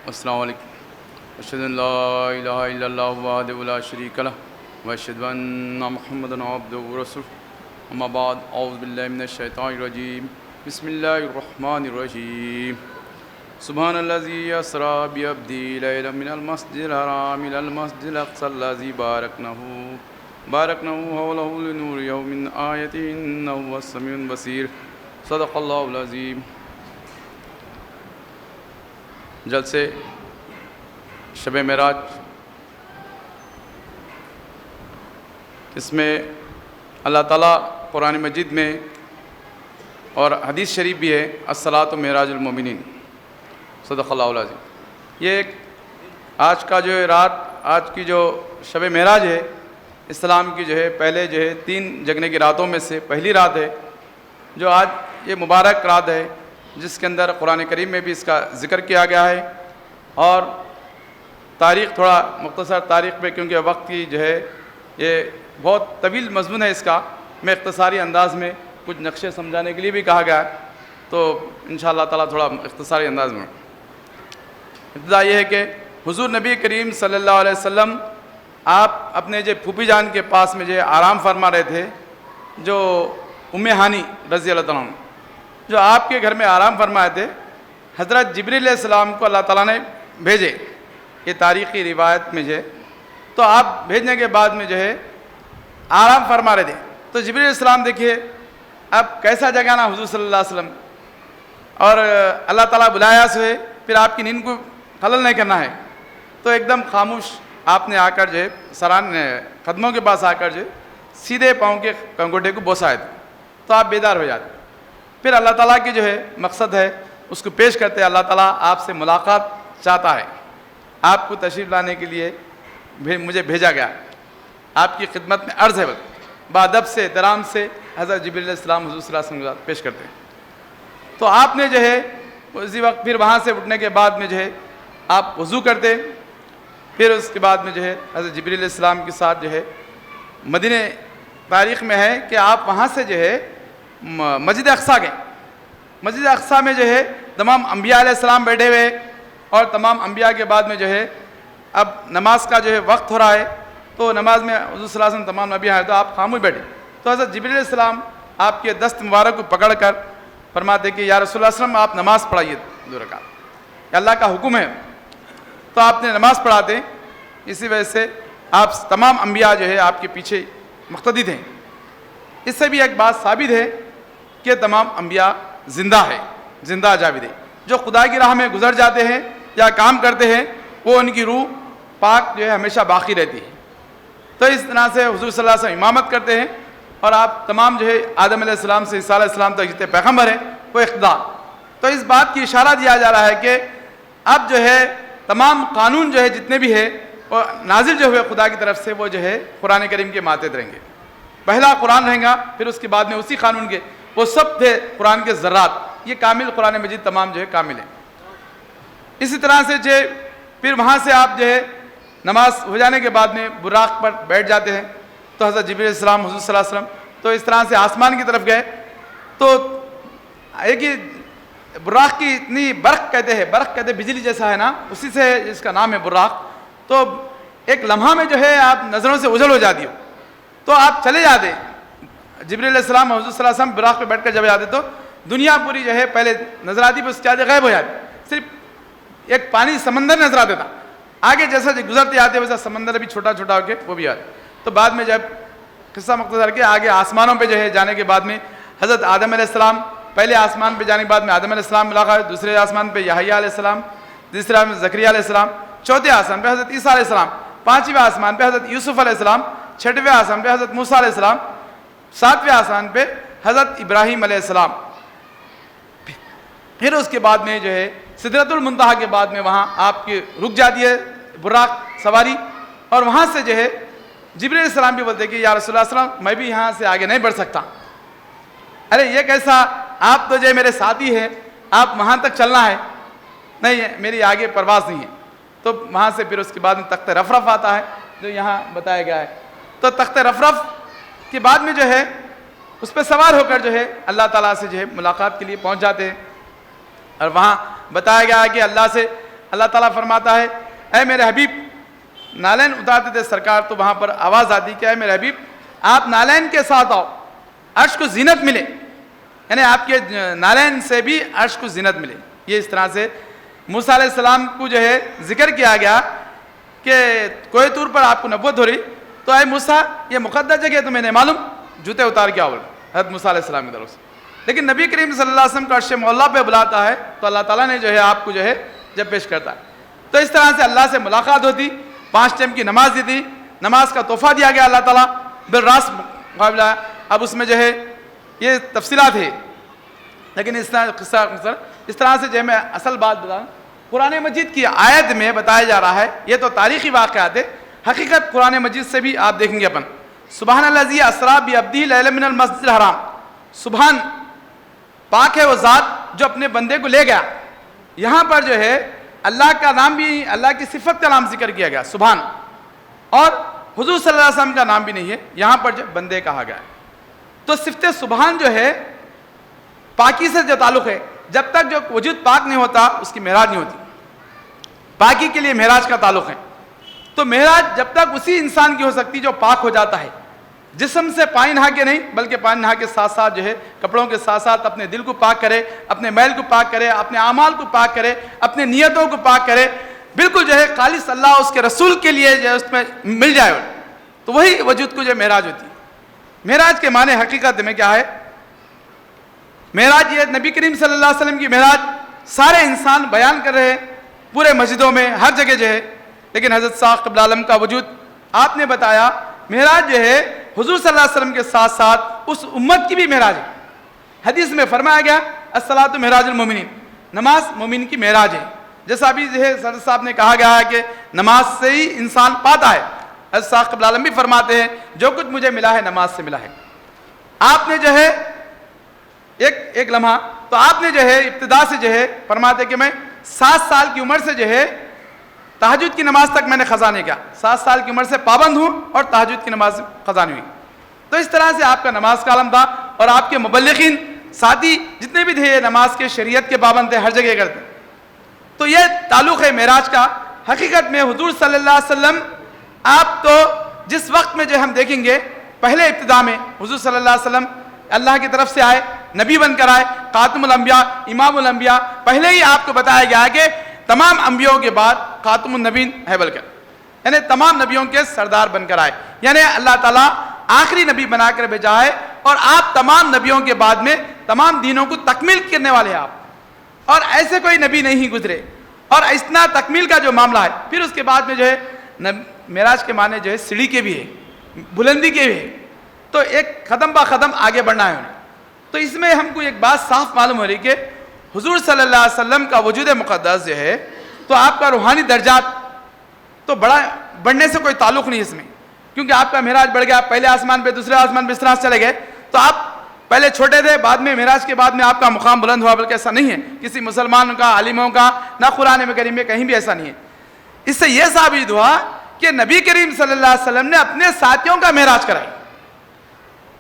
السلام علیکم. اشہد ان لا الہ الا اللہ وحدہ لا شریک لہ واشہد ان محمدا عبدہ ورسولہ. اما بعد اعوذ باللہ من الشیطان الرجیم. بسم اللہ الرحمن الرحیم. سبحان الذی اسری بعبدہ لیلا من المسجد الحرام الی المسجد الاقصی الذی بارکنا حولہ لنریہ من آیاتہ انہ هو السمیع البصیر. صدق اللہ العظیم. جلسے شب معراج، اس میں اللہ تعالیٰ قرآن مجید میں اور حدیث شریف بھی ہے الصلاۃ معراج المومنین. صدق اللہ العظیم. یہ ایک آج کا جو رات، آج کی جو شب معراج ہے، اسلام کی جو ہے پہلے جو ہے 3 جگنے کی راتوں میں سے پہلی رات ہے، جو آج یہ مبارک رات ہے جس کے اندر قرآن کریم میں بھی اس کا ذکر کیا گیا ہے. اور تاریخ تھوڑا مختصر تاریخ پہ، کیونکہ وقت کی جو ہے یہ بہت طویل مضمون ہے، اس کا میں اختصاری انداز میں کچھ نقشے سمجھانے کے لیے بھی کہا گیا ہے، تو انشاءاللہ تعالیٰ تھوڑا اختصاری انداز میں. ابتدا یہ ہے کہ حضور نبی کریم صلی اللہ علیہ وسلم آپ اپنے جو پھوپھی جان کے پاس میں جو آرام فرما رہے تھے، جو ام ہانی رضی اللہ تعالیٰ عنہ، جو آپ کے گھر میں آرام فرمائے تھے. حضرت جبریل علیہ السلام کو اللہ تعالیٰ نے بھیجے، یہ تاریخی روایت میں جو ہے. تو آپ بھیجنے کے بعد میں جو ہے آرام فرما رہے تھے، تو جبریل علیہ السلام دیکھیے اب کیسا جگانا حضور صلی اللہ علیہ وسلم، اور اللہ تعالیٰ بلایا سے پھر آپ کی نیند کو خلل نہیں کرنا ہے. تو ایک دم خاموش آپ نے آ کر جو ہے سران قدموں کے پاس آ کر جو ہے سیدھے پاؤں کے کنگوٹے کو بوسائے تھے، تو آپ بیدار ہو جاتے. پھر اللہ تعالیٰ کی جو ہے مقصد ہے اس کو پیش کرتے. اللہ تعالیٰ آپ سے ملاقات چاہتا ہے، آپ کو تشریف لانے کے لیے مجھے بھیجا گیا، آپ کی خدمت میں عرض ہے. بادب سے احترام سے حضرت جبریل علیہ السلام حضور صلی اللہ علیہ وسلم پیش کرتے ہیں. تو آپ نے جو ہے اسی وقت پھر وہاں سے اٹھنے کے بعد میں جو ہے آپ وضو کرتے. پھر اس کے بعد میں جو ہے حضرت جبریل علیہ السلام کے ساتھ جو ہے مدینہ، تاریخ میں ہے کہ آپ وہاں سے جو ہے مسجد اقصیٰ گئے. مسجد اقصیٰ میں جو ہے تمام انبیاء علیہ السلام بیٹھے ہوئے، اور تمام انبیاء کے بعد میں جو ہے اب نماز کا جو ہے وقت ہو رہا ہے. تو نماز میں حضور صلی اللہ علیہ وسلم تمام نبی آئے تو آپ خاموش بیٹھے. تو حضرت جبریل علیہ السلام آپ کے دست مبارک کو پکڑ کر فرماتے کہ یا رسول اللہ صلی اللہ علیہ وسلم آپ نماز پڑھائیے 2 رکعت، یہ اللہ کا حکم ہے. تو آپ نے نماز پڑھاتے. اسی وجہ سے آپ تمام انبیاء جو ہے آپ کے پیچھے مقتدی تھے. اس سے بھی ایک بات ثابت ہے کہ تمام انبیاء زندہ ہے، زندہ جاوید ہے. جو خدا کی راہ میں گزر جاتے ہیں یا کام کرتے ہیں وہ ان کی روح پاک جو ہے ہمیشہ باقی رہتی ہے. تو اس طرح سے حضور صلی اللہ علیہ وسلم امامت کرتے ہیں، اور آپ تمام جو ہے آدم علیہ السلام سے عیسیٰ علیہ السلام تک جتنے پیغمبر ہیں وہ اقتداء. تو اس بات کی اشارہ دیا جا رہا ہے کہ اب جو ہے تمام قانون جو ہے جتنے بھی ہے وہ نازل جو ہوئے خدا کی طرف سے وہ جو ہے قرآن کریم کے ماتحت رہیں گے. پہلا قرآن رہیں گا، پھر اس کے بعد میں اسی قانون کے وہ سب تھے قرآن کے ذرات. یہ کامل قرآن مجید تمام جو ہے کامل ہیں. اسی طرح سے جو پھر وہاں سے آپ جو ہے نماز ہو جانے کے بعد میں براق پر بیٹھ جاتے ہیں. تو حضرت جبریل علیہ السلام حضور صلی اللہ علیہ وسلم تو اس طرح سے آسمان کی طرف گئے. تو ایک ہی براق کی اتنی برق کہتے ہیں، برق کہتے ہیں بجلی جیسا ہے نا، اسی سے اس کا نام ہے براق. تو ایک لمحہ میں جو ہے آپ نظروں سے اجل ہو جاتی ہو، تو آپ چلے جاتے. جبریل علیہ السلام حضور صلی اللہ علیہ وسلم براق پہ بیٹھ کر جب جاتے تو دنیا پوری جو ہے پہلے نظر آتی، پھر اس کے آگے غائب ہو جاتی. صرف ایک پانی سمندر نظر آتا تھا. آگے جیسا گزرتے آتے ویسا سمندر بھی چھوٹا چھوٹا ہو کے وہ بھی آتے. تو بعد میں جب قصہ مختصر کے آگے آسمانوں پہ جو ہے جانے کے بعد میں حضرت آدم علیہ السلام، پہلے آسمان پہ جانے کے بعد میں آدم علیہ السلام ملاقات، دوسرے آسمان پہ یحییٰ علیہ السلام، تیسرے آسمان پہ زکریا علیہ السلام، چوتھے آسمان پہ حضرت عیسیٰ علیہ السلام، پانچویں آسمان پہ حضرت یوسف علیہ السلام، چھٹویں آسمان پہ حضرت موسیٰ علیہ السلام، ساتویں آسمان پہ حضرت ابراہیم علیہ السلام. پھر اس کے بعد میں جو ہے سدرۃ المنتہا کے بعد میں وہاں آپ کی رک جاتی ہے براق سواری. اور وہاں سے جو ہے جبریل علیہ السلام بھی بولتے کہ یا رسول اللہ صلی اللہ علیہ وسلم میں بھی یہاں سے آگے نہیں بڑھ سکتا. ارے یہ کیسا، آپ تو جو میرے ساتھی ہیں، آپ وہاں تک چلنا ہے، نہیں میری آگے پرواز نہیں ہے. تو وہاں سے پھر اس کے بعد میں تخت رفرف آتا ہے جو یہاں بتایا گیا ہے. تو تخت رفرف کے بعد میں جو ہے اس پہ سوار ہو کر جو ہے اللہ تعالیٰ سے جو ہے ملاقات کے لیے پہنچ جاتے ہیں. اور وہاں بتایا گیا ہے کہ اللہ سے اللہ تعالیٰ فرماتا ہے اے میرے حبیب، نالین اتارتے تھے سرکار تو وہاں پر آواز آتی کہ اے میرے حبیب آپ نالین کے ساتھ آؤ، عرش کو زینت ملے، یعنی آپ کے نالین سے بھی عرش کو زینت ملے۔ یہ اس طرح سے موسیٰ علیہ السلام کو جو ہے ذکر کیا گیا کہ کوہ طور پر آپ کو نبوت ہو رہی، تو اے موسیٰ یہ مقدس جگہ تو میں نے معلوم، جوتے اتار کے آؤ حضرت موسیٰ علیہ السلام کی طرف سے۔ لیکن نبی کریم صلی اللہ علیہ وسلم کو عرش مولا پہ بلاتا ہے تو اللہ تعالیٰ نے جو ہے آپ کو جو ہے جب پیش کرتا ہے، تو اس طرح سے اللہ سے ملاقات ہوتی، 5 ٹائم کی نماز دی تھی، نماز کا تحفہ دیا گیا اللہ تعالیٰ، بالراس مقابلہ۔ اب اس میں جو ہے یہ تفصیلات ہے، لیکن اس طرح سے جو ہے میں اصل بات بتاؤں، قرآن مجید کی آیت میں بتایا جا رہا ہے، یہ تو تاریخی واقعات ہے، حقیقت قرآن مجید سے بھی آپ دیکھیں گے اپن۔ سبحان الذی اسریٰ بعبدہ لیلا من المسجد الحرام، سبحان پاک ہے وہ ذات جو اپنے بندے کو لے گیا۔ یہاں پر جو ہے اللہ کا نام بھی، اللہ کی صفت کا نام ذکر کیا گیا سبحان، اور حضور صلی اللہ علیہ وسلم کا نام بھی نہیں ہے، یہاں پر جو بندے کہا گیا ہے۔ تو صفت سبحان جو ہے پاکی سے جو تعلق ہے، جب تک جو وجود پاک نہیں ہوتا اس کی معراج نہیں ہوتی، پاکی کے لیے معراج کا تعلق ہے۔ تو معراج جب تک اسی انسان کی ہو سکتی جو پاک ہو جاتا ہے، جسم سے پانی نہا کے نہیں بلکہ پانی نہا کے ساتھ ساتھ جو ہے کپڑوں کے ساتھ ساتھ اپنے دل کو پاک کرے، اپنے میل کو پاک کرے، اپنے اعمال کو پاک کرے، اپنے نیتوں کو پاک کرے، بالکل جو ہے خالص اللہ اس کے رسول کے لیے جو ہے اس میں مل جائے، تو وہی وجود کو جو معراج ہوتی ہے۔ معراج کے معنی حقیقت میں کیا ہے؟ معراج یہ نبی کریم صلی اللہ علیہ وسلم کی معراج سارے انسان بیان کر رہے ہیں پورے مسجدوں میں ہر جگہ جو ہے، لیکن حضرت صاحب قبل عالم کا وجود آپ نے بتایا معراج جو ہے حضور صلی اللہ علیہ وسلم کے ساتھ ساتھ اس امت کی بھی معراج ہے۔ حدیث میں فرمایا گیا الصلاۃ معراج المومنین، نماز مومن کی معراج ہے، جیسا ابھی جو ہے حضرت صاحب نے کہا گیا ہے کہ نماز سے ہی انسان پاتا ہے۔ حضرت صاحب قبل عالم بھی فرماتے ہیں جو کچھ مجھے ملا ہے نماز سے ملا ہے۔ آپ نے جو ہے ایک لمحہ تو آپ نے جو ہے ابتدا سے جو ہے فرماتے کہ میں 7 سال کی عمر سے جو ہے تہجد کی نماز تک میں نے قضا نہیں کیا، 7 سال کی عمر سے پابند ہوں اور تہجد کی نماز قضا نہیں ہوئی۔ تو اس طرح سے آپ کا نماز کا عالم تھا، اور آپ کے مبلغین ساتھی جتنے بھی تھے نماز کے شریعت کے پابند تھے، ہر جگہ کرتے۔ تو یہ تعلق ہے معراج کا۔ حقیقت میں حضور صلی اللہ علیہ وسلم آپ تو جس وقت میں جو ہم دیکھیں گے پہلے ابتدا میں حضور صلی اللہ علیہ وسلم اللہ کی طرف سے آئے، نبی بن کر آئے، خاتم الانبیاء، امام الانبیاء، پہلے ہی آپ کو بتایا گیا ہے کہ تمام انبیاء کے بعد خاتم النبیین ہے، بلکہ یعنی تمام نبیوں کے سردار بن کر آئے، یعنی اللہ تعالیٰ آخری نبی بنا کر بھیجا ہے، اور آپ تمام نبیوں کے بعد میں تمام دینوں کو تکمیل کرنے والے ہیں آپ، اور ایسے کوئی نبی نہیں گزرے، اور اتنا تکمیل کا جو معاملہ ہے۔ پھر اس کے بعد میں جو ہے معراج کے معنی جو ہے سیڑھی کے بھی ہے، بلندی کے بھی ہے، تو ایک قدم با قدم آگے بڑھنا ہے انہیں۔ تو اس میں ہم کو ایک بات صاف معلوم ہو رہی کہ حضور صلی اللہ علیہ وسلم کا وجود مقدس جو ہے تو آپ کا روحانی درجات تو بڑھنے سے کوئی تعلق نہیں اس میں، کیونکہ آپ کا معراج بڑھ گیا، پہلے آسمان پہ دوسرے آسمان پہ اس طرح سے چلے گئے، تو آپ پہلے چھوٹے تھے، بعد میں معراج کے بعد میں آپ کا مقام بلند ہوا، بلکہ ایسا نہیں ہے کسی مسلمان کا، عالموں کا، نہ قرآن کریم میں کہیں بھی ایسا نہیں ہے۔ اس سے یہ ثابت ہوا کہ نبی کریم صلی اللہ علیہ وسلم نے اپنے ساتھیوں کا معراج کرائی۔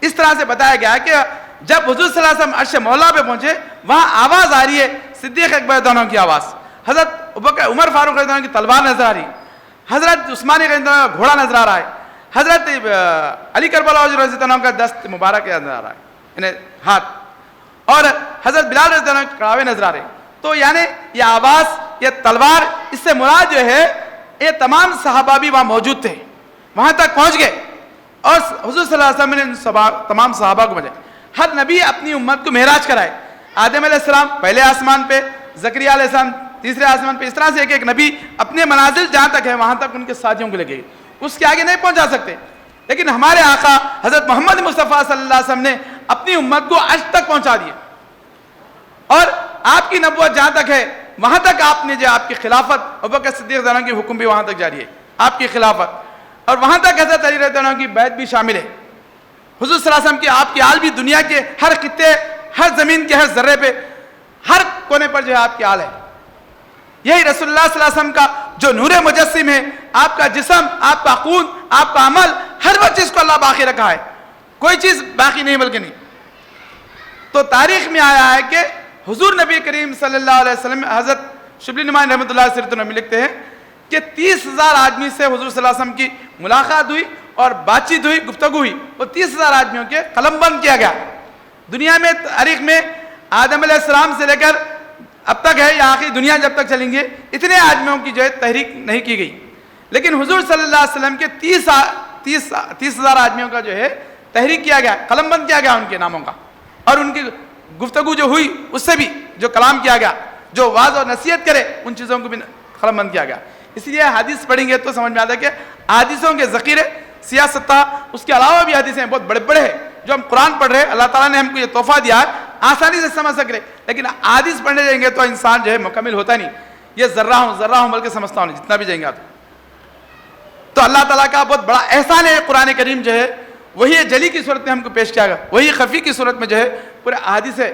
اس طرح سے بتایا گیا کہ جب حضور صلی اللہ علیہ وسلم عرش مولا پہ پہنچے، وہاں آواز آ رہی ہے صدیق اکبر رضی اللہ عنہ کی آواز، حضرت عمر فاروق رضی اللہ عنہ کی تلوار نظر آ رہی ہے، حضرت عثمان رضی اللہ عنہ کا گھوڑا نظر آ رہا ہے، حضرت علی کربلا رضی اللہ عنہ کا دست مبارک نظر آ رہا ہے، یعنی ہاتھ، اور حضرت بلال رضی اللہ عنہ کے کڑاوے نظر آ رہے ہیں۔ تو یعنی یہ آواز، یہ تلوار، اس سے مراد جو ہے یہ تمام صحابہ بھی وہاں موجود تھے، وہاں تک پہنچ گئے، اور حضور صلی اللہ علیہ وسلم نے تمام صحابہ کو بھیجا۔ ہر نبی اپنی امت کو معراج کرائے، آدم علیہ السلام پہلے آسمان پہ، زکریا علیہ السلام تیسرے آسمان پہ، اس طرح سے ایک نبی اپنے منازل جہاں تک ہے وہاں تک ان کے ساتھیوں کو لے گئے، اس کے آگے نہیں پہنچا سکتے۔ لیکن ہمارے آقا حضرت محمد مصطفیٰ صلی اللہ علیہ وسلم نے اپنی امت کو عرش تک پہنچا دیا، اور آپ کی نبوت جہاں تک ہے وہاں تک آپ نے جو آپ کی خلافت، ابوبکر صدیق رضی اللہ عنہ کی حکم بھی وہاں تک جاری ہے، آپ کی خلافت، اور وہاں تک حضرت علی رضی اللہ عنہ کی بیعت بھی شامل ہے۔ حضور صلی اللہ علیہ وسلم کی آپ کی آل بھی دنیا کے ہر خطے، ہر زمین کے ہر ذرے پہ، ہر کونے پر جو ہے آپ کی آل ہے۔ یہی رسول اللہ صلی اللہ علیہ وسلم کا جو نور مجسم ہے، آپ کا جسم، آپ کا خون، آپ کا عمل، ہر وہ چیز کو اللہ باقی رکھا ہے، کوئی چیز باقی نہیں بلکہ نہیں۔ تو تاریخ میں آیا ہے کہ حضور نبی کریم صلی اللہ علیہ وسلم حضرت شبلی نعمانی رحمۃ اللہ سیرت النبی لکھتے ہیں کہ 30,000 آدمی سے حضور صلی اللہ علیہ وسلم کی ملاقات ہوئی اور بات چیت ہوئی، گفتگو ہوئی، وہ 30,000 آدمیوں کے قلم بند کیا گیا. دنیا میں تاریخ میں آدم علیہ السلام سے لے کر اب تک ہے یا آخری دنیا جب تک چلیں گے اتنے آدمیوں کی جو ہے تحریک نہیں کی گئی، لیکن حضور صلی اللہ علیہ وسلم کے 30,000 آدمیوں کا جو ہے تحریک کیا گیا، قلم بند کیا گیا ان کے ناموں کا، اور ان کی گفتگو جو ہوئی اس سے بھی جو کلام کیا گیا، جو واعظ اور نصیحت کرے ان چیزوں کو بھی قلم بند کیا گیا. اس لیے حدیث پڑھیں گے تو سمجھ میں آتا ہے کہ حدیثوں کے ذخیرے سیاستہ اس کے علاوہ بھی حدیثیں بہت بڑے بڑے ہیں جو ہم قرآن پڑھ رہے ہیں. اللہ تعالیٰ نے ہم کو یہ تحفہ دیا ہے آسانی سے سمجھ سکے، لیکن حدیث پڑھنے جائیں گے تو انسان جو ہے مکمل ہوتا نہیں. یہ ذرہ ہوں بلکہ سمجھتا ہوں جتنا بھی جائیں گے تو اللہ تعالیٰ کا بہت بڑا احسان ہے. قرآن کریم جو ہے وہی جلی کی صورت میں ہم کو پیش کیا گیا، وہی خفی کی صورت میں جو ہے پورے احادیث ہے،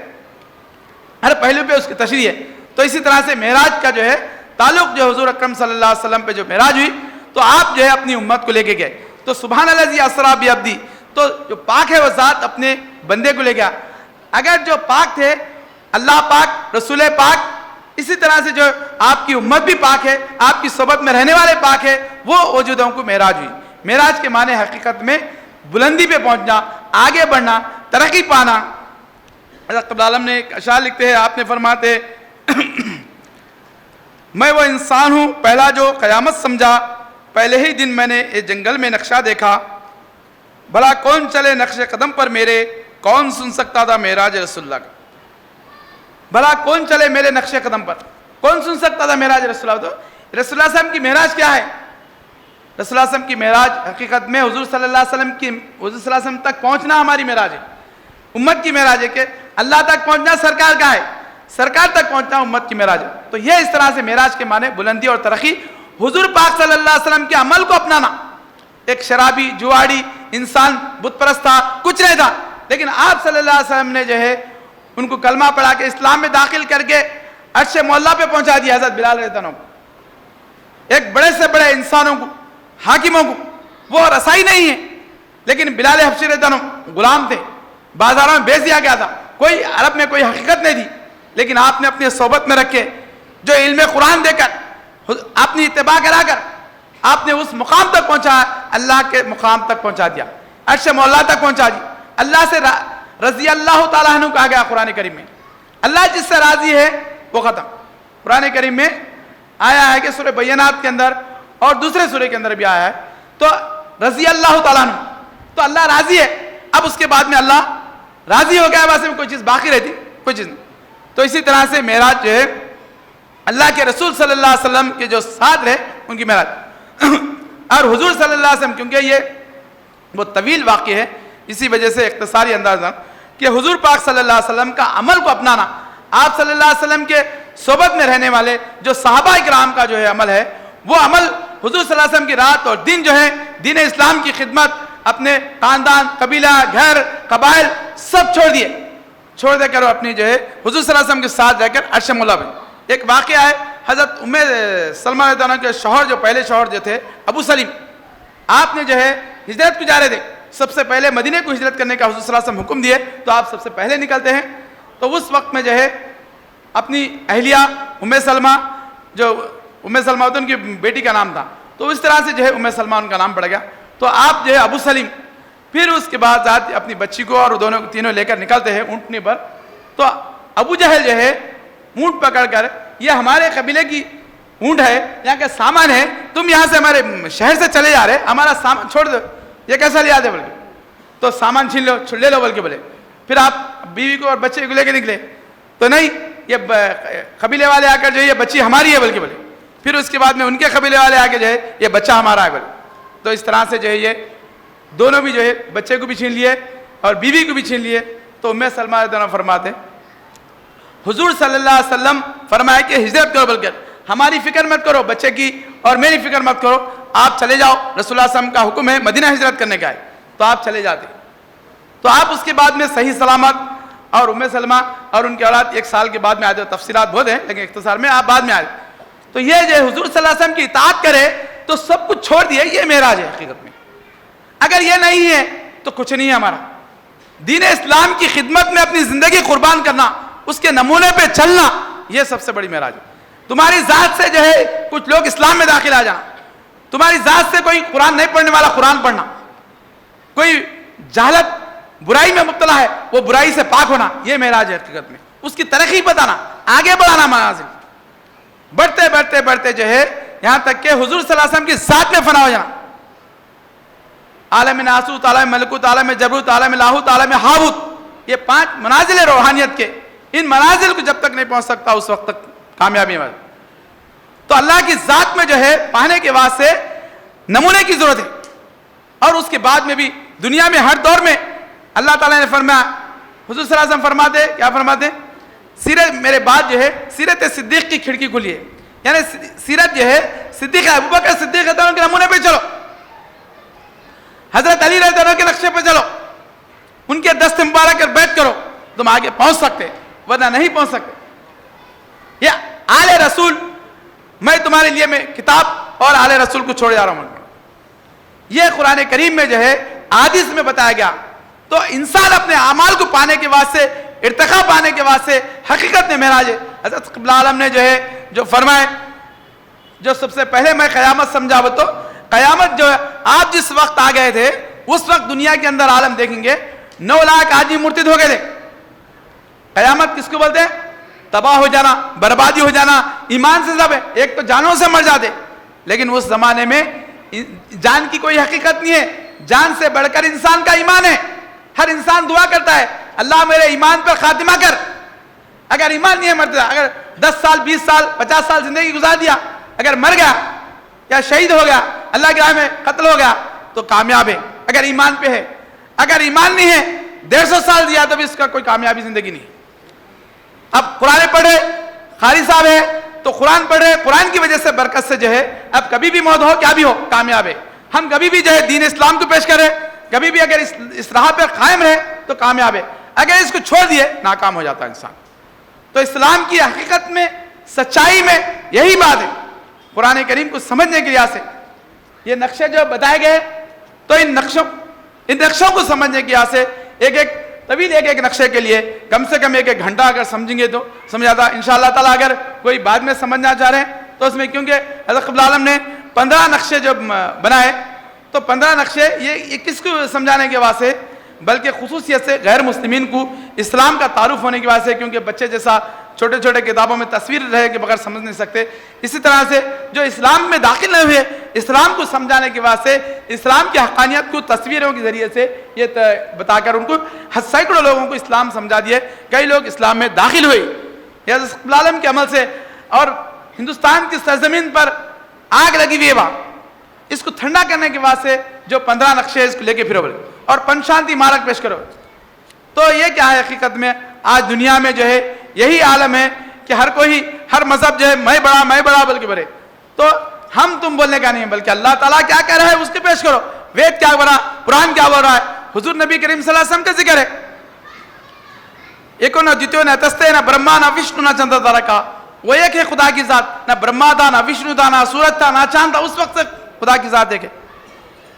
ہر پہلو پہ اس کی تشریح ہے. تو اسی طرح سے معراج کا جو ہے تعلق جو حضور اکرم صلی اللہ علیہ وسلم پہ جو معراج ہوئی تو آپ جو ہے اپنی امت کو لے کے گئے. تو سبحان الذی اسری بعبدی، تو جو پاک ہے وہ ذات اپنے بندے کو لے گیا. اگر جو پاک تھے اللہ پاک، رسول پاک، اسی طرح سے جو آپ کی امت بھی پاک ہے، آپ کی صحبت میں رہنے والے پاک ہے، وہ وجودوں کو معراج ہوئی. معراج کے معنی حقیقت میں بلندی پہ پہنچنا، آگے بڑھنا، ترقی پانا. حضرت قبل عالم نے ایک اشعار لکھتے ہیں، آپ نے فرماتے میں وہ انسان ہوں پہلا جو قیامت سمجھا، پہلے ہی دن میں نے ایک جنگل میں نقشہ دیکھا، بھلا کون چلے نقش قدم پر میرے، کون سن سکتا تھا معراج رسول اللہ کا. بھلا کون چلے میرے نقش قدم پر، کون سن سکتا تھا معراج رسول اللہ. تو رسول اللہ صلی اللہ علیہ وسلم کی معراج کیا ہے؟ رسول اللہ صلی اللہ علیہ وسلم کی معراج حقیقت میں حضور صلی اللہ علیہ وسلم تک پہنچنا ہماری معراج ہے، امت کی معراج ہے کہ اللہ تک پہنچنا سرکار کا ہے، سرکار تک پہنچنا امت کی معراج ہے. تو یہ اس طرح سے معراج کے معنی بلندی اور ترقی، حضور پاک صلی اللہ علیہ وسلم کے عمل کو اپنانا. ایک شرابی، جواڑی انسان، بت پرست تھا، کچھ نہیں تھا، لیکن آپ صلی اللہ علیہ وسلم نے جو ہے ان کو کلمہ پڑھا کے اسلام میں داخل کر کے عرش مولا پہ پہنچا دیا. حضرت بلال رضی اللہ عنہ کو، ایک بڑے سے بڑے انسانوں کو، حاکموں کو وہ رسائی نہیں ہے، لیکن بلال حبشی رضی اللہ عنہ غلام تھے، بازاروں میں بیچ دیا گیا تھا، کوئی عرب میں کوئی حقیقت نہیں تھی، لیکن آپ نے اپنی صحبت میں رکھے، جو علم قرآن دے کر اپنی اتباع کرا کر آپ نے اس مقام تک پہنچا، اللہ کے مقام تک پہنچا دیا، عرش مولا تک پہنچا دی. اللہ سے رضی اللہ تعالیٰ عنہ کہا گیا قرآن کریم میں، اللہ جس سے راضی ہے وہ ختم. قرآن کریم میں آیا ہے کہ سورہ بینات کے اندر اور دوسرے سورے کے اندر بھی آیا ہے، تو رضی اللہ تعالیٰ عنہ، تو اللہ راضی ہے. اب اس کے بعد میں اللہ راضی ہو گیا، واسطے میں کوئی چیز باقی رہتی، کوئی چیز نہیں. تو اسی طرح سے معراج جو ہے اللہ کے رسول صلی اللہ علیہ وسلم کے جو ساتھ رہے ان کی معراج. اور حضور صلی اللہ علیہ وسلم، کیونکہ یہ بہت طویل واقعہ ہے، اسی وجہ سے اختصاری انداز کہ حضور پاک صلی اللہ علیہ وسلم کا عمل کو اپنانا، آپ صلی اللہ علیہ وسلم کے صحبت میں رہنے والے جو صحابہ اکرام کا جو ہے عمل ہے، وہ عمل حضور صلی اللہ علیہ وسلم کی رات اور دن جو ہے دین اسلام کی خدمت، اپنے خاندان، قبیلہ، گھر، قبائل سب چھوڑ دے کر وہ اپنی جو ہے حضور صلی اللہ علیہ وسلم کے ساتھ رہ کر عرش مولا میں. ایک واقعہ ہے، حضرت ام سلمہ رضی اللہ عنہ کے شوہر، جو پہلے شوہر جو تھے ابو سلیم، آپ نے جو ہے ہجرت کو جا رہے تھے، سب سے پہلے مدینے کو ہجرت کرنے کا حضور صلی اللہ علیہ وسلم حکم دیے، تو آپ سب سے پہلے نکلتے ہیں. تو اس وقت میں جو ہے اپنی اہلیہ ام سلمہ، جو ام سلمہ ان کی بیٹی کا نام تھا، تو اس طرح سے جو ہے ام سلمہ ان کا نام پڑ گیا. تو آپ جو ہے ابو سلیم، پھر اس کے بعد اپنی بچی کو اور دونوں تینوں لے کر نکلتے ہیں اونٹنی پر. تو ابو جہل جو ہے اونٹ پکڑ کر، یہ ہمارے قبیلے کی اونٹ ہے، یہاں کا سامان ہے، تم یہاں سے ہمارے شہر سے چلے جا رہے، ہمارا سامان چھوڑ دو، یہ کیسا لیا دے بلکہ، تو سامان چھین لو، لے لو بلکہ بولے. پھر آپ بیوی کو اور بچے کو لے کے نکلے، تو نہیں، یہ قبیلے والے آ کر جو ہے یہ بچی ہماری ہے بلکہ بولے. پھر اس کے بعد میں ان کے قبیلے والے آ کے جو ہے یہ بچہ ہمارا ہے بولے. تو اس طرح سے جو ہے یہ دونوں بھی جو ہے بچے کو بھی چھین لیے اور بیوی کو بھی چھین لیے. تو ام سلمہ رضی اللہ عنہا فرماتے حضور صلی اللہ علیہ وسلم فرمایا کہ ہجرت کرو، بلکہ ہماری فکر مت کرو، بچے کی اور میری فکر مت کرو، آپ چلے جاؤ، رسول اللہ صلی اللہ علیہ وسلم کا حکم ہے مدینہ ہجرت کرنے کا ہے. تو آپ چلے جاتے. تو آپ اس کے بعد میں صحیح سلامت، اور ام سلمہ اور ان کے اولاد 1 سال کے بعد میں آئے. تفصیلات بہت ہیں لیکن اختصار میں آپ بعد میں آئے. تو یہ جو حضور صلی اللہ علیہ وسلم کی اطاعت کرے تو سب کچھ چھوڑ دیے، یہ معراج ہے حقیقت میں. اگر یہ نہیں ہے تو کچھ نہیں ہے ہمارا. دین اسلام کی خدمت میں اپنی زندگی قربان کرنا، اس کے نمونے پہ چلنا، یہ سب سے بڑی معراج ہے. تمہاری ذات سے جو ہے کچھ لوگ اسلام میں داخل آ جانا، تمہاری ذات سے کوئی قرآن نہیں پڑھنے والا قرآن پڑھنا، کوئی جہالت برائی میں مبتلا ہے وہ برائی سے پاک ہونا، یہ معراج ہے حقیقت میں. اس کی ترقی بتانا، آگے بڑھانا منازل، بڑھتے بڑھتے بڑھتے جو ہے یہاں تک کہ حضور صلی اللہ علیہ وسلم کی ذات میں فنا ہو جانا. عالم ناسوت، عالم ملکوت، عالم جبروت، عالم لاہوت، عالم ہاوت، یہ 5 منازل روحانیت کے. ان منازل کو جب تک نہیں پہنچ سکتا اس وقت تک کامیابی میں. تو اللہ کی ذات میں جو ہے پانے کے واسطے نمونے کی ضرورت ہے. اور اس کے بعد میں بھی دنیا میں ہر دور میں اللہ تعالیٰ نے فرمایا، حضور صلی اللہ علیہ وسلم فرماتے، کیا فرماتے؟ سیرت میرے بعد جو ہے سیرت صدیق کی کھڑکی کھلی ہے. یعنی سیرت جو ہے صدیق ابوبکر صدیق رضی اللہ عنہ کے نمونے پہ چلو، حضرت علی رضی اللہ عنہ کے نقشے پہ چلو، ان کے دست مبارک کر بیٹھ کرو، تم آگے پہنچ سکتے، ورنہ نہیں پہنچ سکتے. یہ آل رسول، میں تمہارے لیے میں کتاب اور آل رسول کو چھوڑ جا رہا ہوں. یہ قرآن کریم میں جو ہے احادیث میں بتایا گیا. تو انسان اپنے اعمال کو پانے کے واسطے، ارتقاء پانے کے واسطے حقیقت میں معراج ہے. حضرت قبلہ عالم نے جو ہے جو فرمائے، جو سب سے پہلے میں قیامت سمجھا، وہ تو قیامت جو ہے آپ جس وقت آ گئے تھے اس وقت دنیا کے اندر عالم دیکھیں گے 9 لاکھ آدمی مرتد ہو گئے تھے. قیامت کس کو بولتے ہیں؟ تباہ ہو جانا، بربادی ہو جانا. ایمان سے سب ہے، ایک تو جانوں سے مر جاتے، لیکن اس زمانے میں جان کی کوئی حقیقت نہیں ہے. جان سے بڑھ کر انسان کا ایمان ہے. ہر انسان دعا کرتا ہے، اللہ میرے ایمان پر خاتمہ کر. اگر ایمان نہیں ہے مرتا، اگر 10 سال 20 سال 50 سال زندگی گزار دیا، اگر مر گیا یا شہید ہو گیا، اللہ کی راہ میں قتل ہو گیا تو کامیاب ہے اگر ایمان پہ ہے. اگر ایمان نہیں ہے 150 سال دیا تو بھی اس کا کوئی کامیابی زندگی نہیں. اب قرآن پڑھے، قاری صاحب ہے تو قرآن پڑھے، قرآن کی وجہ سے برکت سے جو ہے اب کبھی بھی موت ہو کیا بھی ہو کامیاب ہے. ہم کبھی بھی جو ہے دین اسلام کو پیش کریں، کبھی بھی اگر اس راہ پر قائم رہے تو کامیاب ہے. اگر اس کو چھوڑ دیے ناکام ہو جاتا ہے انسان. تو اسلام کی حقیقت میں، سچائی میں یہی بات ہے. قرآن کریم کو سمجھنے کے لیے یہ نقشے جو بتائے گئے، تو ان نقشوں کو سمجھنے کے لیے ایک نقشے کے لیے کم سے کم ایک گھنٹہ اگر سمجھیں گے تو سمجھ آتا. انشاءاللہ تعالیٰ اگر کوئی بعد میں سمجھنا چاہ رہے ہیں تو اس میں، کیونکہ حضرت قبلہ عالم نے 15 نقشے جو بنائے، تو 15 نقشے یہ کس کو سمجھانے کے واسطے، بلکہ خصوصیت سے غیر مسلمین کو اسلام کا تعارف ہونے کی واسطے، کیونکہ بچے جیسا چھوٹے چھوٹے کتابوں میں تصویر رہے کے بغیر سمجھ نہیں سکتے، اسی طرح سے جو اسلام میں داخل نہیں ہوئے اسلام کو سمجھانے کے واسطے اسلام کی حقانیت کو تصویروں کے ذریعے سے یہ بتا کر ان کو سینکڑوں لوگوں کو اسلام سمجھا دیے. کئی لوگ اسلام میں داخل ہوئے یہ حضرت قبلہ عالم کے عمل سے. اور ہندوستان کی سرزمین پر آگ لگی ہوئی ہے وہاں، اس کو ٹھنڈا کرنے کے واسطے جو 15 نقشے اس کو لے کے پھرو بولے اور پنشانتی مارک پیش کرو. تو یہ کیا ہے حقیقت میں؟ آج دنیا میں جو ہے یہی عالم ہے کہ ہر مذہب جو ہے میں بڑا بلکہ بڑے. تو ہم تم بولنے کا نہیں، بلکہ اللہ تعالیٰ کیا کہہ رہا ہے اس کے پیش کرو. وید کیا بول رہا ہے، قرآن کیا بول رہا ہے، حضور نبی کریم صلی اللہ علیہ وسلم کا ذکر ہے. ایکو نہ جتیو نہ تستے نہ برہما نہ وشنو نہ چندر تارا کا، وہ ایک ہے خدا کی ذات. نہ برہما تھا، نہ وشنو تھا، نہ سورج تھا، نہ چاند تھا، اس وقت سے خدا کی ذات ایک ہے.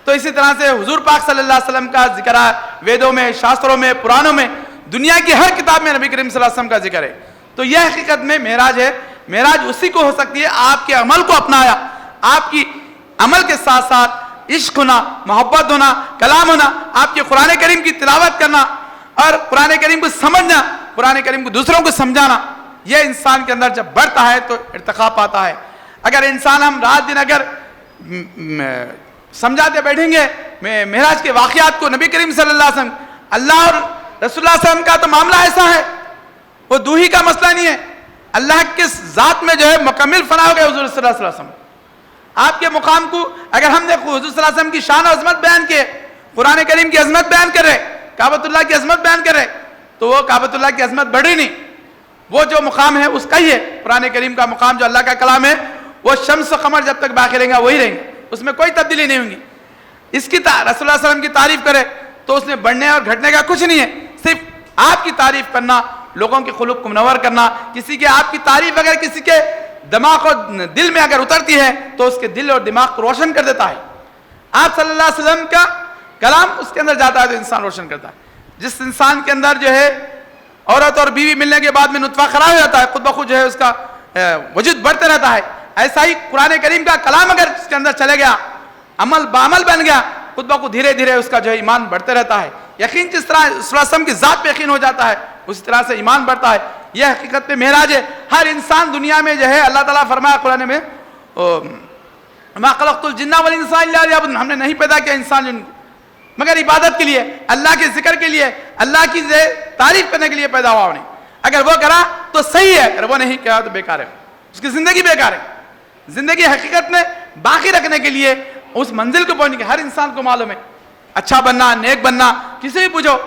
تو اسی طرح سے حضور پاک صلی اللہ علیہ وسلم کا ذکر ہے ویدوں میں، شاستروں میں، پرانوں میں، دنیا کی ہر کتاب میں نبی کریم صلی اللہ علیہ وسلم کا ذکر ہے. تو یہ حقیقت میں معراج ہے. معراج اسی کو ہو سکتی ہے آپ کے عمل کو اپنایا، آپ کی عمل کے ساتھ ساتھ عشق ہونا، محبت ہونا، کلام ہونا، آپ کے قرآن کریم کی تلاوت کرنا اور قرآن کریم کو سمجھنا، قرآن کریم کو دوسروں کو سمجھانا. یہ انسان کے اندر جب بڑھتا ہے تو ارتقا پاتا ہے. اگر انسان ہم رات دن اگر سمجھاتے بیٹھیں گے معراج کے واقعات کو، نبی کریم صلی اللہ علیہ وسلم، اللہ اور رسول اللہ صلی اللہ علیہ وسلم کا تو معاملہ ایسا ہے، وہ دوہی کا مسئلہ نہیں ہے. اللہ کے ذات میں جو ہے مکمل فنا ہو گئے حضور صلی اللہ علیہ وسلم. آپ کے مقام کو اگر ہم نے حضور صلی اللہ علیہ وسلم کی شان و عظمت بیان کی، قرآن کریم کی عظمت بیان کر رہے، کعبۃ اللہ کی عظمت بیان کر رہے، تو وہ کعبۃ اللہ کی عظمت بڑھ رہی نہیں. وہ جو مقام ہے اس کا ہی ہے. قرآن کریم کا مقام جو اللہ کا کلام ہے، وہ شمس و قمر جب تک باقی رہیں گا وہی رہیں گے، اس میں کوئی تبدیلی نہیں ہوگی. اس کی رسول اللہ صلی اللہ علیہ وسلم کی تعریف کرے تو اس میں بڑھنے اور گھٹنے کا کچھ نہیں ہے. صرف آپ کی تعریف کرنا، لوگوں کے قلوب کو منور کرنا. کسی کے آپ کی تعریف اگر کسی کے دماغ اور دل میں اگر اترتی ہے تو اس کے دل اور دماغ کو روشن کر دیتا ہے. آپ صلی اللہ علیہ وسلم کا کلام اس کے اندر جاتا ہے تو انسان روشن کرتا ہے. جس انسان کے اندر جو ہے عورت اور بیوی ملنے کے بعد میں نطفہ خراب ہو جاتا ہے، خود بخود جو ہے اس کا وجود بڑھتا رہتا ہے. ایسا ہی قرآن کریم کا کلام اگر اس کے اندر چلے گیا, عمل بعمل بن گیا, خود بخود دھیرے دھیرے اس کا جو ہے ایمان بڑھتے رہتا ہے. یقین جس طرح صلی اللہ علیہ وسلم کی ذات پہ یقین ہو جاتا ہے اسی طرح سے ایمان بڑھتا ہے. یہ حقیقت پہ معراج ہے. ہر انسان دنیا میں جو ہے اللہ تعالیٰ فرمایا قرآن میں ما خلقت الجن والانس الا لیعبدون, ہم نے نہیں پیدا کیا انسان جن کو مگر عبادت کے لیے, اللہ کے ذکر کے لیے, اللہ کی تعریف کرنے کے لیے پیدا ہوا. انہیں اگر وہ کرا تو صحیح ہے, اگر وہ نہیں کیا تو بیکار ہے, اس کی زندگی بیکار ہے. زندگی حقیقت میں باقی رکھنے کے لیے اس منزل کو پہنچنے کے ہر انسان کو معلوم ہے اچھا بننا, نیک بننا, کسی بھی پوچھو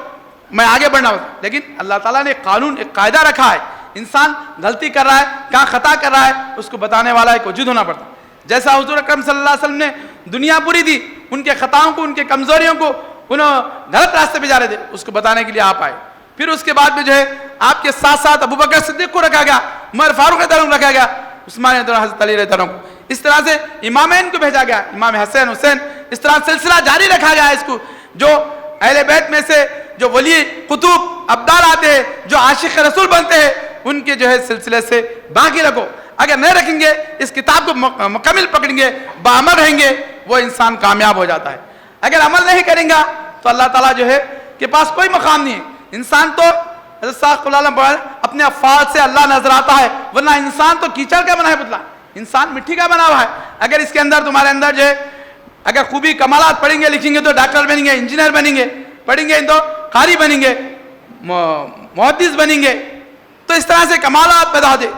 میں آگے بڑھنا ہوتا. لیکن اللہ تعالیٰ نے قانون ایک قاعدہ رکھا ہے, انسان غلطی کر رہا ہے, کہاں خطا کر رہا ہے, اس کو بتانے والا ایک وجود ہونا پڑتا. جیسا حضور اکرم صلی اللہ علیہ وسلم نے دنیا پوری دی, ان کے خطاؤں کو, ان کے کمزوریوں کو, انہوں غلط راستے پہ جا رہے تھے, اس کو بتانے کے لیے آپ آئے. پھر اس کے بعد میں جو ہے آپ کے ساتھ ساتھ ابو بکر صدیق کو رکھا گیا, عمر فاروق رضی اللہ عنہ رکھا گیا, عثمان رضی اللہ عنہ, حضرت علی رضی اللہ عنہ. اس طرح سے امامین کو بھیجا گیا, امام حسین حسین, اس طرح سلسلہ جاری رکھا گیا اس کو. جو اہل بیت میں سے جو ولی قطب ابدال آتے ہیں, جو عاشق رسول بنتے ہیں, ان کے جو ہے سلسلے سے باقی رکھو. اگر نہیں رکھیں گے, اس کتاب کو مکمل پکڑیں گے, بعمل رہیں گے, وہ انسان کامیاب ہو جاتا ہے. اگر عمل نہیں کریں گا تو اللہ تعالیٰ جو ہے کے پاس کوئی مقام نہیں ہے. انسان تو حضرت صاحب اپنے افعال سے اللہ نظر آتا ہے, ورنہ انسان تو کیچڑ کا بنا ہے, پتلا انسان مٹی کا بنا ہوا ہے. اگر اس کے اندر تمہارے اندر جو ہے اگر خوبی کمالات پڑھیں گے لکھیں گے تو ڈاکٹر بنیں گے, انجینئر بنیں گے, پڑھیں گے تو قاری بنیں گے, محدث بنیں گے, تو اس طرح سے کمالات پیدا ہوتے,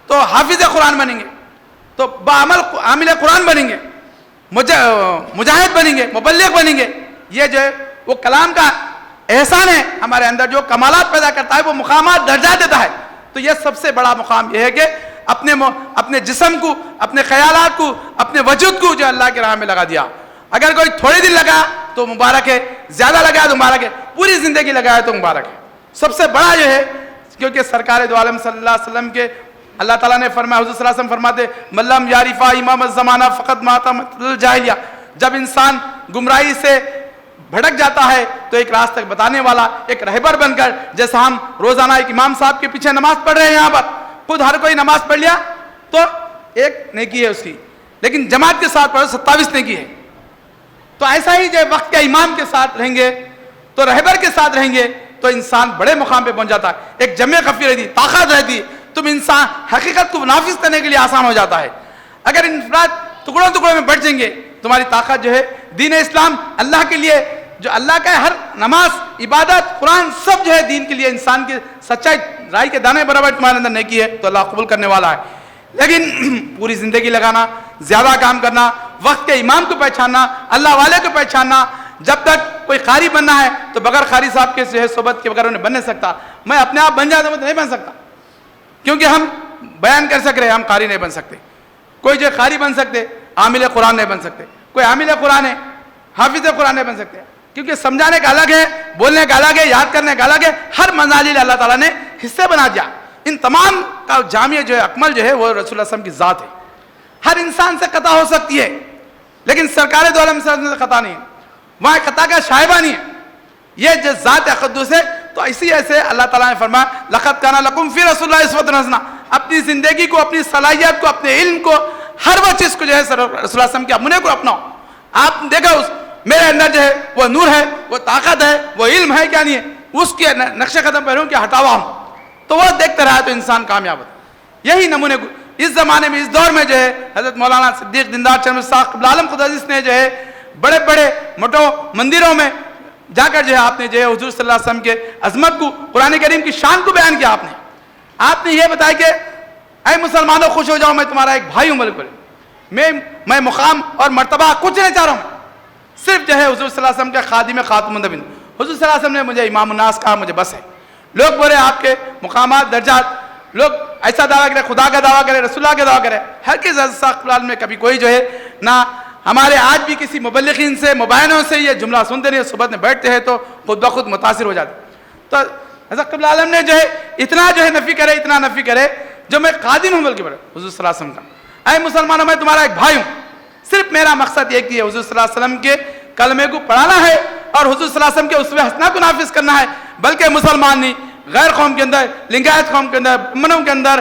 تو حافظ قرآن بنیں گے, تو بعمل عامل قرآن بنیں گے, مجاہد بنیں گے, مبلغ بنیں گے. یہ جو ہے وہ کلام کا احسان ہے ہمارے اندر, جو کمالات پیدا کرتا ہے, وہ مقامات درجات دیتا ہے. تو یہ سب سے بڑا مقام یہ ہے کہ اپنے جسم کو, اپنے خیالات کو, اپنے وجود کو جو اللہ کی راہ میں لگا دیا. اگر کوئی تھوڑے دن لگا تو مبارک ہے, زیادہ لگا تو مبارک ہے, پوری زندگی لگایا تو مبارک ہے. سب سے بڑا جو ہے, کیونکہ سرکار دو عالم صلی اللہ علیہ وسلم کے اللہ تعالیٰ نے فرمایا, حضور صلی اللہ علیہ وسلم فرماتے ملم یعرفا امام الزمانہ فقط ماتم الجاہلیہ. جب انسان گمراہی سے بھٹک جاتا ہے تو ایک راستہ بتانے والا, ایک رہبر بن کر, جیسا ہم روزانہ ایک امام صاحب کے پیچھے نماز پڑھ رہے ہیں, یہاں پر خود ہر کوئی نماز پڑھ لیا تو ایک نیکی ہے اس کی, لیکن جماعت کے ساتھ پڑھو 27 نیکی ہے. تو ایسا ہی جب وقت کے امام کے ساتھ رہیں گے, تو رہبر کے ساتھ رہیں گے, تو انسان بڑے مقام پہ پہنچ جاتا ہے. ایک جمع خفی رہتی, طاقت رہتی, تم انسان حقیقت کو نافذ کرنے کے لیے آسان ہو جاتا ہے. اگر انفراد ٹکڑوں ٹکڑوں میں بٹ جائیں گے, تمہاری طاقت جو ہے دین اسلام, اللہ کے لیے جو اللہ کا ہر نماز, عبادت, قرآن سب جو ہے دین کے لیے, انسان کی سچائی رائی کے دانے برابر تمہارے اندر نیکی ہے تو اللہ قبول کرنے والا ہے. لیکن پوری زندگی لگانا, زیادہ کام کرنا, وقت کے امام کو پہچاننا, اللہ والے کو پہچاننا, جب تک کوئی قاری بننا ہے تو بغیر قاری صاحب کے جو ہے صحبت کے بغیر انہیں بن نہیں سکتا. میں اپنے آپ بن جاتا ہوں تو نہیں بن سکتا, کیونکہ ہم بیان کر سک رہے, ہم قاری نہیں بن سکتے. کوئی جو قاری بن سکتے, عامل قرآن نہیں بن سکتے. کوئی عامل قرآن ہے, حافظ قرآن نہیں بن سکتے, کیونکہ سمجھانے کا الگ ہے, بولنے کا الگ ہے, یاد کرنے کا الگ ہے. ہر منزل اللہ تعالیٰ نے حصے بنا دیا. ان تمام کا جامع جو ہے, اکمل جو ہے, وہ رسول اللہ صلی اللہ علیہ وسلم کی ذات ہے. ہر انسان سے خطا ہو سکتی ہے, لیکن سرکار دو عالم سے خطا نہیں ہے, وہاں خطا کا شائبہ نہیں ہے. یہ جو ذات اقدس ہے, تو اسی ایسے اللہ تعالیٰ نے فرمایا لقد کان لکم فی رسول اللہ اسوۃ حسنہ. اپنی زندگی کو, اپنی صلاحیت کو, اپنے علم کو, ہر وہ چیز کو جو ہے رسول اللہ صلی اللہ علیہ وسلم کے اپنے کو اپناؤ. آپ دیکھو میرے اندر جو ہے وہ نور ہے, وہ طاقت ہے, وہ علم ہے کیا نہیں ہے, اس کے نقش قدم پہ ہوں کہ ہٹاوا ہوں, تو وہ دیکھتے رہا تو انسان کامیاب ہوتا. یہی نمونے کو اس زمانے میں, اس دور میں جو ہے حضرت مولانا صدیق دیندار چشمش صاحب قبل عالم خدا عزیز نے جو ہے بڑے بڑے موٹوں مندروں میں جا کر جو ہے آپ نے جو ہے حضور صلی اللہ علیہ وسلم کے عظمت کو, قرآن کریم کی شان کو بیان کیا. آپ نے یہ بتایا کہ اے مسلمانوں خوش ہو جاؤ, میں تمہارا ایک بھائی ہوں, بالکل میں مقام اور مرتبہ کچھ نہیں چاہ رہا ہوں, صرف جو ہے حضور صلی اللہ علیہ وسلم کے خادم خاتم النبیین. حضور صلی اللہ علیہ وسلم نے مجھے امام الناس کہا, مجھے بس ہے. لوگ بولے آپ کے مقامات, درجات, لوگ ایسا دعویٰ کرے, خدا کا دعویٰ کرے, رسول اللہ کا دعویٰ کرے. ہر کس حضرت میں کبھی کوئی جو ہے نہ ہمارے آج بھی کسی مبلغین سے, مبینوں سے یہ جملہ سنتے نہیں, صحبت میں بیٹھتے ہیں تو خود بخود متاثر ہو جاتے. تو حضرت قبل عالم نے جو ہے اتنا جو ہے نفی کرے, اتنا نفی کرے, جو میں قادم ہوں بلکہ بڑے حضور صلی اللہ علیہ وسلم کا. اے مسلمانوں, میں تمہارا ایک بھائی ہوں, صرف میرا مقصد ایک ہی ہے, حضور صلی اللہ علیہ وسلم کے کلمے کو پڑھانا ہے اور حضور صلی اللہ علیہ وسلم کے اسوہ حسنہ کو نافذ کرنا ہے. بلکہ مسلمان نہیں, غیر قوم کے اندر, لنگایت قوم کے اندر, منوں کے اندر,